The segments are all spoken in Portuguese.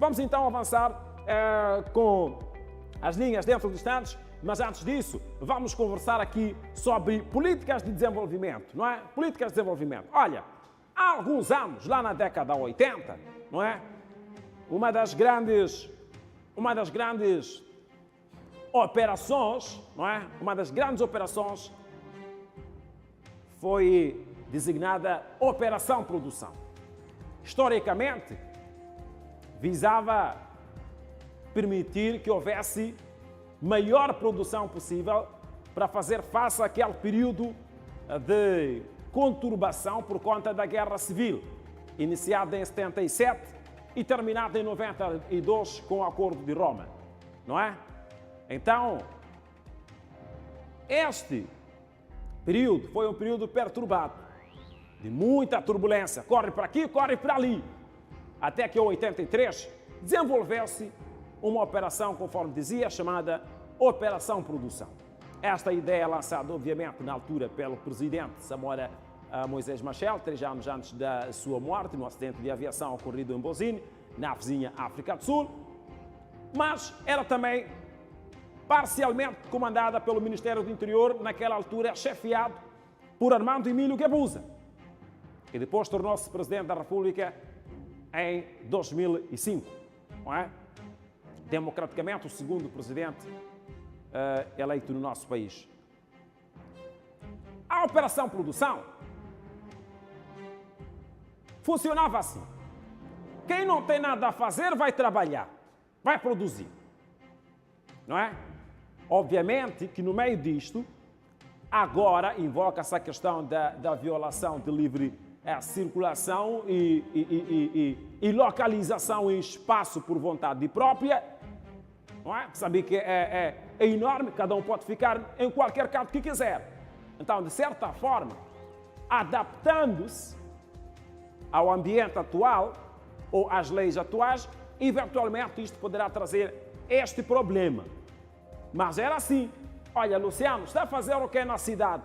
Vamos então avançar com as linhas dentro dos Estados, mas antes disso, vamos conversar aqui sobre políticas de desenvolvimento, não é? Políticas de desenvolvimento. Olha, há alguns anos, lá na década de 80, não é? Uma das grandes operações, não é? Uma das grandes operações foi designada Operação Produção. Historicamente, visava permitir que houvesse maior produção possível para fazer face àquele período de conturbação por conta da Guerra Civil, iniciada em 77 e terminada em 92 com o Acordo de Roma, não é? Então, este período foi um período perturbado, de muita turbulência, corre para aqui, corre para ali, até que em 83 desenvolveu-se uma operação, conforme dizia, chamada Operação Produção. Esta ideia é lançada, obviamente, na altura pelo presidente Samora Moisés Machel, 3 anos antes da sua morte, no acidente de aviação ocorrido em Bosine, na vizinha África do Sul, mas era também parcialmente comandada pelo Ministério do Interior, naquela altura chefiado por Armando Emílio Guebuza, que depois tornou-se Presidente da República em 2005, não é? Democraticamente o segundo presidente eleito no nosso país. A Operação Produção funcionava assim. Quem não tem nada a fazer vai trabalhar, vai produzir, não é? Obviamente que no meio disto, agora invoca-se a questão da violação de livre circulação e localização em espaço por vontade própria, não é? Sabe que é enorme, cada um pode ficar em qualquer canto que quiser. Então, de certa forma, adaptando-se ao ambiente atual ou às leis atuais, eventualmente isto poderá trazer este problema. Mas era assim. Olha, Luciano, está a fazer o que na cidade?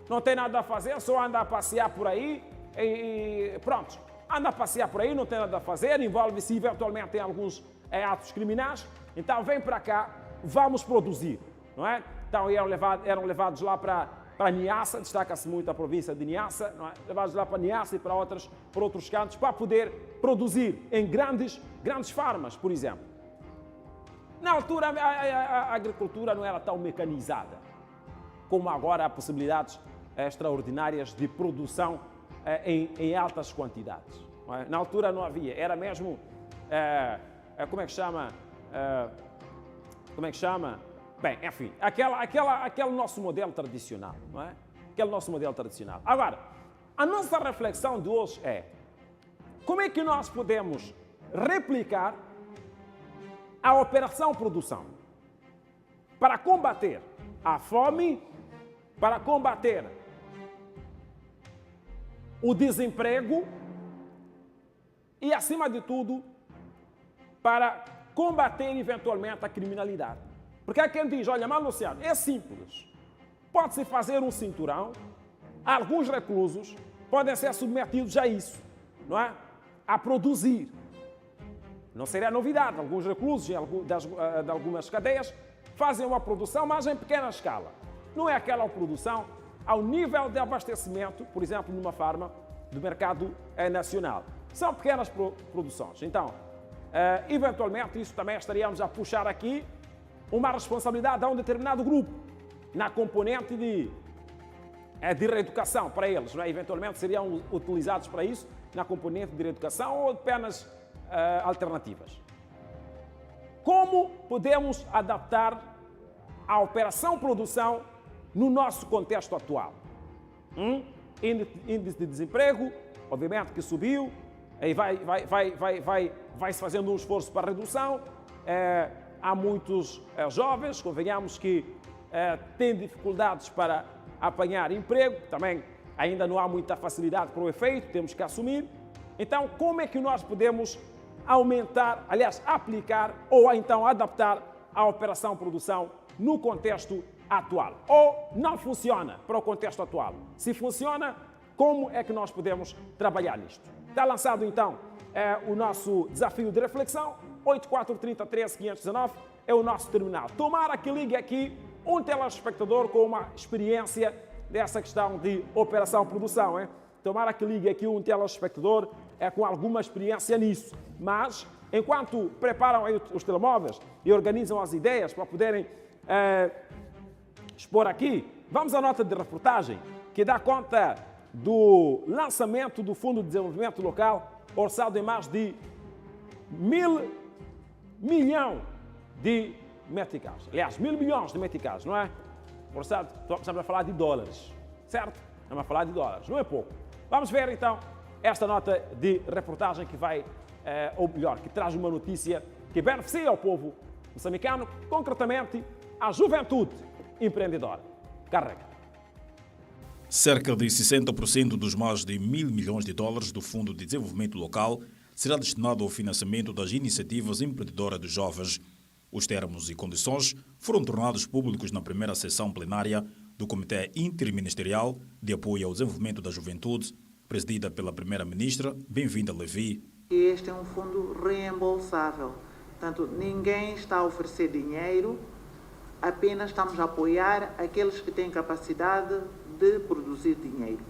Não tem nada a fazer, só anda a passear por aí e pronto. Anda a passear por aí, não tem nada a fazer, envolve-se eventualmente em alguns atos criminais. Então vem para cá, vamos produzir, não é? Então eram levados lá para Niassa, destaca-se muito a província de Niassa, não é? Levados lá para Niassa e para outros cantos, para poder produzir em grandes farmas, por exemplo. Na altura, a agricultura não era tão mecanizada como agora há possibilidades extraordinárias de produção em altas quantidades. Não é? Na altura não havia, era mesmo, como é que chama? Bem, enfim, aquele nosso modelo tradicional, não é? Aquele nosso modelo tradicional. Agora, a nossa reflexão de hoje é: como é que nós podemos replicar a Operação Produção para combater a fome, para combater o desemprego e, acima de tudo, para combater eventualmente a criminalidade? Porque há quem diz: olha, mas Luciano, é simples. Pode-se fazer um cinturão, alguns reclusos podem ser submetidos a isso, não é? A produzir. Não seria novidade, alguns reclusos de algumas cadeias fazem uma produção, mas em pequena escala. Não é aquela produção ao nível de abastecimento, por exemplo, numa farma do mercado nacional. São pequenas produções. Então, eventualmente, isso também estaríamos a puxar aqui uma responsabilidade a um determinado grupo, na componente de reeducação para eles. Não é? Eventualmente seriam utilizados para isso, na componente de reeducação ou de penas alternativas. Como podemos adaptar a Operação Produção no nosso contexto atual? Índice de desemprego, obviamente que subiu, aí vai-se fazendo um esforço para a redução. Há muitos jovens, convenhamos, que têm dificuldades para apanhar emprego, também ainda não há muita facilidade para o efeito, temos que assumir. Então, como é que nós podemos aumentar, aliás, aplicar ou então adaptar a Operação Produção no contexto atual? Ou não funciona para o contexto atual? Se funciona, como é que nós podemos trabalhar nisto? Está lançado então o nosso desafio de reflexão. 8430-13-519 é o nosso terminal. Tomara que ligue aqui um telespectador com uma experiência dessa questão de operação-produção. Tomara que ligue aqui um telespectador com alguma experiência nisso. Mas, enquanto preparam aí os telemóveis e organizam as ideias para poderem expor aqui, vamos à nota de reportagem que dá conta do lançamento do Fundo de Desenvolvimento Local, orçado em mais de 1.000 milhões de meticais. Aliás, 1.000 milhões de meticais, não é? Orçado, estamos a falar de dólares, certo? Estamos a falar de dólares, não é pouco. Vamos ver então esta nota de reportagem que vai, ou melhor, que traz uma notícia que beneficia o povo moçambicano, concretamente a juventude empreendedora. Carrega. Cerca de 60% dos mais de 1.000 milhões de dólares do Fundo de Desenvolvimento Local será destinado ao financiamento das iniciativas empreendedoras dos jovens. Os termos e condições foram tornados públicos na primeira sessão plenária do Comitê Interministerial de Apoio ao Desenvolvimento da Juventude, presidida pela Primeira-Ministra Bem-vinda Levi. Este é um fundo reembolsável. Portanto, ninguém está a oferecer dinheiro, apenas estamos a apoiar aqueles que têm capacidade de produzir dinheiro.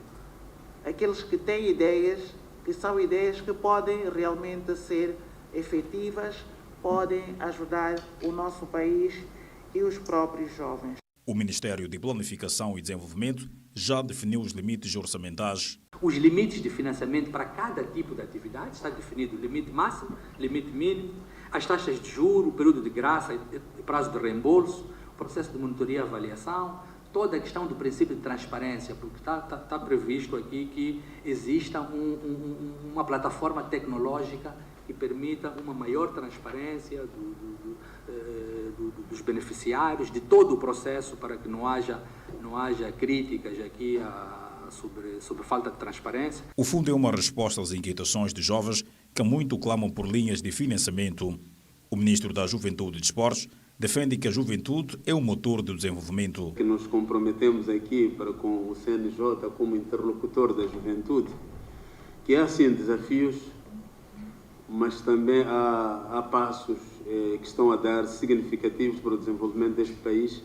Aqueles que têm ideias, que são ideias que podem realmente ser efetivas, podem ajudar o nosso país e os próprios jovens. O Ministério de Planificação e Desenvolvimento já definiu os limites orçamentais. Os limites de financiamento para cada tipo de atividade está definido o limite máximo, limite mínimo, as taxas de juros, o período de graça, o prazo de reembolso, o processo de monitoria e avaliação, toda a questão do princípio de transparência, porque está previsto aqui que exista uma plataforma tecnológica que permita uma maior transparência dos beneficiários, de todo o processo, para que não haja críticas aqui sobre falta de transparência. O fundo é uma resposta às inquietações de jovens que muito clamam por linhas de financiamento. O ministro da Juventude e Desportos defende que a juventude é o motor do desenvolvimento. Que nos comprometemos aqui com o CNJ como interlocutor da juventude, que há sim desafios, mas também há passos que estão a dar significativos para o desenvolvimento deste país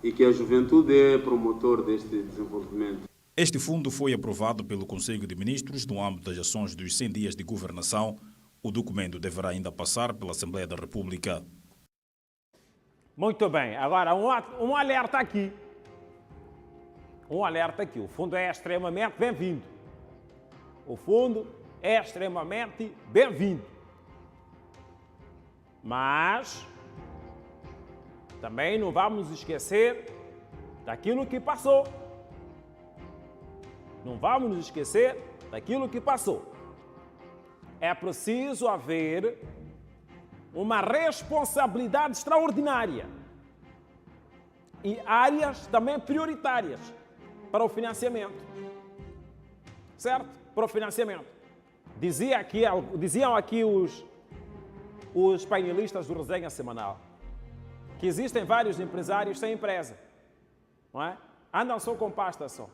e que a juventude é promotor deste desenvolvimento. Este fundo foi aprovado pelo Conselho de Ministros no âmbito das ações dos 100 dias de governação. O documento deverá ainda passar pela Assembleia da República. Muito bem, agora um alerta aqui. Um alerta aqui. O fundo é extremamente bem-vindo. O fundo é extremamente bem-vindo. Mas também não vamos esquecer daquilo que passou. Não vamos nos esquecer daquilo que passou. É preciso haver uma responsabilidade extraordinária e áreas também prioritárias para o financiamento. Certo? Para o financiamento. Diziam aqui os painelistas do Resenha Semanal que existem vários empresários sem empresa. Não é? Andam só com pasta só.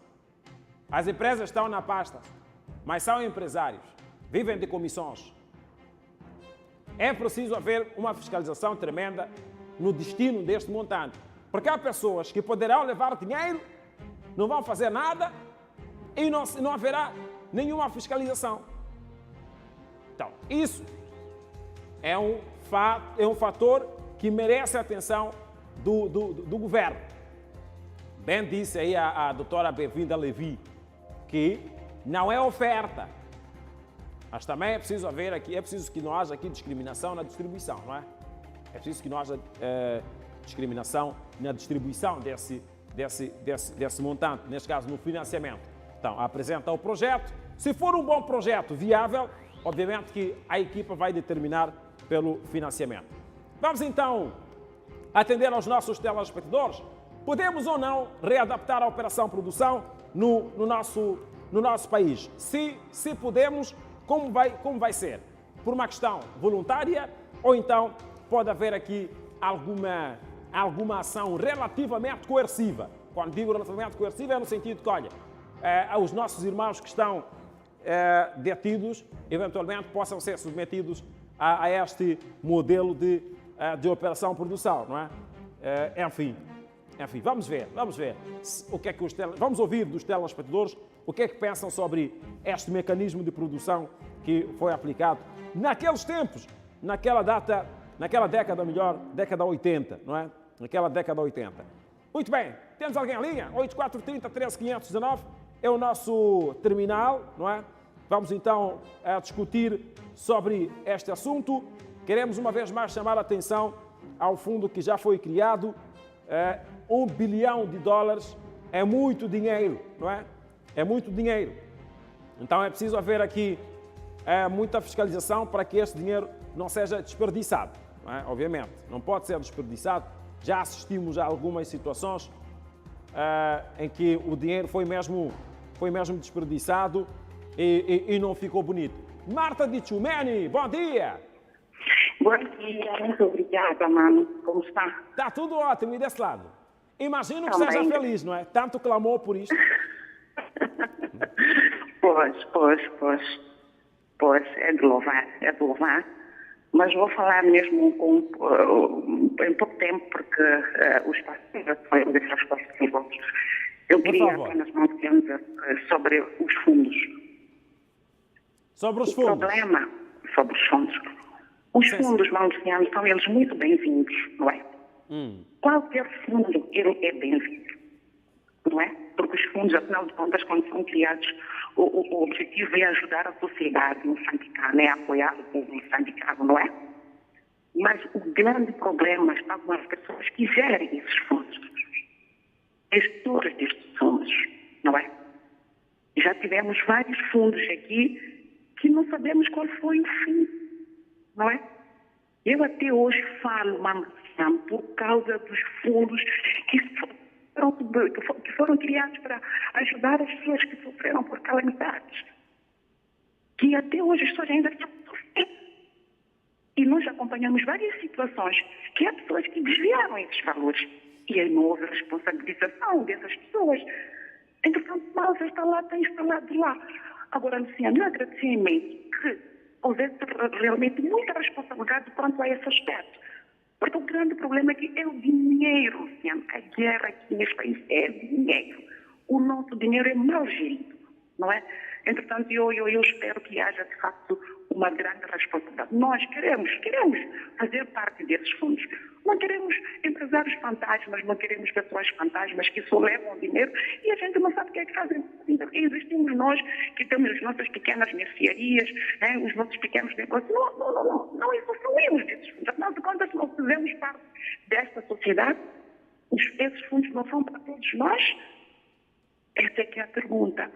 As empresas estão na pasta, mas são empresários. Vivem de comissões. É preciso haver uma fiscalização tremenda no destino deste montante. Porque há pessoas que poderão levar dinheiro, não vão fazer nada e não haverá nenhuma fiscalização. Então, isso é um fator que merece a atenção do governo. Bem disse aí a doutora Bem-vinda Levi que não é oferta. Mas também é preciso haver aqui, é preciso que não haja aqui discriminação na distribuição, não é? É preciso que não haja discriminação na distribuição desse montante, neste caso no financiamento. Então, apresenta o projeto. Se for um bom projeto viável, obviamente que a equipa vai determinar pelo financiamento. Vamos então atender aos nossos telespectadores. Podemos ou não readaptar a operação produção no nosso país? Se podemos, como vai ser? Por uma questão voluntária ou então pode haver aqui alguma ação relativamente coerciva? Quando digo relativamente coerciva é no sentido que, olha, os nossos irmãos que estão detidos, eventualmente possam ser submetidos a este modelo de operação-produção, não é? Enfim, vamos ver o que é que vamos ouvir dos telespectadores o que é que pensam sobre este mecanismo de produção que foi aplicado naqueles tempos, naquela década, década 80, não é? Naquela década 80. Muito bem, temos alguém em linha? 8430 13519 é o nosso terminal, não é? Vamos então discutir sobre este assunto. Queremos uma vez mais chamar a atenção ao fundo que já foi criado. $1 bilhão é muito dinheiro, não é? É muito dinheiro. Então é preciso haver aqui muita fiscalização para que este dinheiro não seja desperdiçado, não é? Obviamente, não pode ser desperdiçado. Já assistimos a algumas situações em que o dinheiro foi mesmo desperdiçado e não ficou bonito. Marta de Tchumeni, bom dia! Bom dia, muito obrigada, mano. Como está? Está tudo ótimo, e desse lado? Imagino que Também. seja feliz, não é? Tanto clamou por isto. Pois, é de louvar. Mas vou falar mesmo em pouco tempo, porque os parceiros foram dessas possíveis. Eu queria apenas dizer sobre os fundos. Sobre os O fundos? problema sobre os fundos. Os fundos, Luciano, são eles muito bem-vindos, não é? Qualquer fundo, ele é bem-vindo, não é? Porque os fundos, afinal de contas, quando são criados, o objetivo é ajudar a sociedade moçambicana, é apoiar o povo moçambicano, não é? Mas o grande problema está com as pessoas que gerem esses fundos, gestores destes fundos, não é? Já tivemos vários fundos aqui que não sabemos qual foi o fim, não é? Eu até hoje falo, Luciano, por causa dos fundos que foram criados para ajudar as pessoas que sofreram por calamidades. Que até hoje as pessoas ainda estão sofrendo. E nós acompanhamos várias situações que há pessoas que desviaram esses valores. E aí não houve responsabilização dessas pessoas. Entretanto, mal já está lá, tem instalado lá. Agora, Luciano, eu agradeci imenso que houvesse realmente muita responsabilidade quanto a esse aspecto. Porque o grande problema aqui é o dinheiro, Luciano. A guerra aqui neste país é dinheiro. O nosso dinheiro é mal gerido, não é? Entretanto, eu espero que haja, de facto, uma grande responsabilidade. Nós queremos fazer parte desses fundos. Não queremos empresários fantasmas, não queremos pessoas fantasmas que só levam dinheiro e a gente não sabe o que é que fazem. Existimos nós que temos as nossas pequenas mercearias, né, os nossos pequenos negócios. Não usufruímos desses fundos. Afinal de contas, não fazemos parte desta sociedade. Esses fundos não são para todos nós? Essa é que é a pergunta.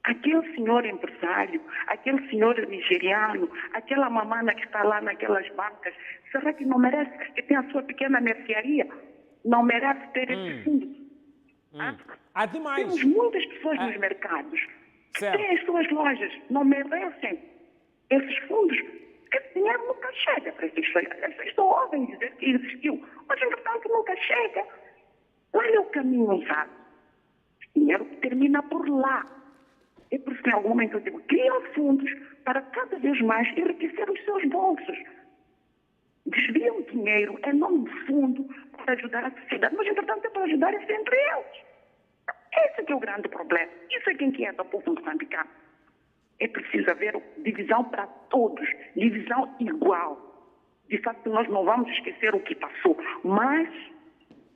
Aquele senhor empresário, aquele senhor nigeriano, aquela mamana que está lá naquelas bancas, será que não merece, que tem a sua pequena mercearia, não merece ter esse fundo? Há demais. Temos muitas pessoas nos mercados que têm as suas lojas, não merecem esses fundos. Esse dinheiro nunca chega para essas pessoas. As pessoas ouvem dizer que existiu, mas entretanto nunca chega. Olha o caminho usado. O dinheiro termina por lá. É por isso que em algum momento eu digo, criam fundos para cada vez mais enriquecer os seus bolsos. Desviam dinheiro em nome do fundo para ajudar a sociedade, mas entretanto é para ajudar entre eles. Esse é que é o grande problema. Isso é que inquieta o povo moçambicano. É preciso haver divisão para todos, divisão igual. De facto, nós não vamos esquecer o que passou, mas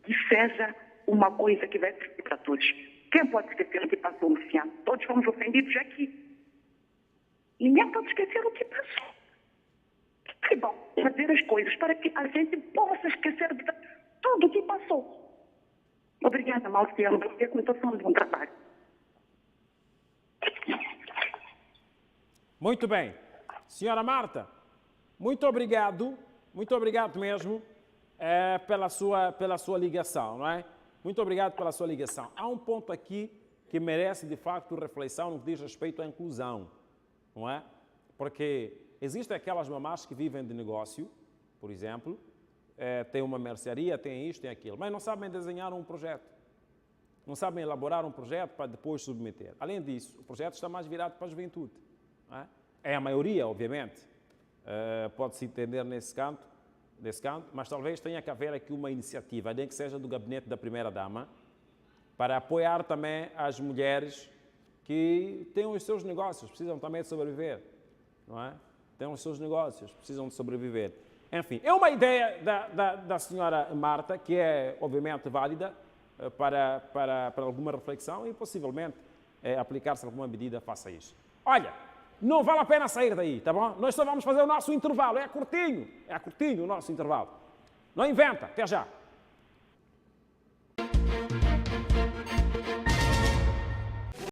que seja uma coisa que vai servir para todos. Quem pode esquecer o que passou, Luciano? Todos fomos ofendidos aqui. Ninguém pode esquecer o que passou. É bom fazer as coisas para que a gente possa esquecer de tudo o que passou. Obrigada, Luciano, por ter continuação de um trabalho. Muito bem. Senhora Marta, muito obrigado mesmo pela sua ligação, não é? Muito obrigado pela sua ligação. Há um ponto aqui que merece, de facto, reflexão no que diz respeito à inclusão, não é? Porque existem aquelas mamás que vivem de negócio, por exemplo, têm uma mercearia, têm isto, têm aquilo, mas não sabem desenhar um projeto. não sabem elaborar um projeto para depois submeter. Além disso, o projeto está mais virado para a juventude. Não é? É a maioria, obviamente, pode-se entender nesse canto, mas talvez tenha que haver aqui uma iniciativa, nem que seja do gabinete da primeira-dama, para apoiar também as mulheres que têm os seus negócios, precisam também de sobreviver, não é? Têm os seus negócios, precisam de sobreviver. Enfim, é uma ideia da senhora Marta, que é, obviamente, válida para alguma reflexão e, possivelmente, aplicar-se alguma medida face a isso. Olha, não vale a pena sair daí, tá bom? Nós só vamos fazer o nosso intervalo, é curtinho o nosso intervalo. Não inventa, até já.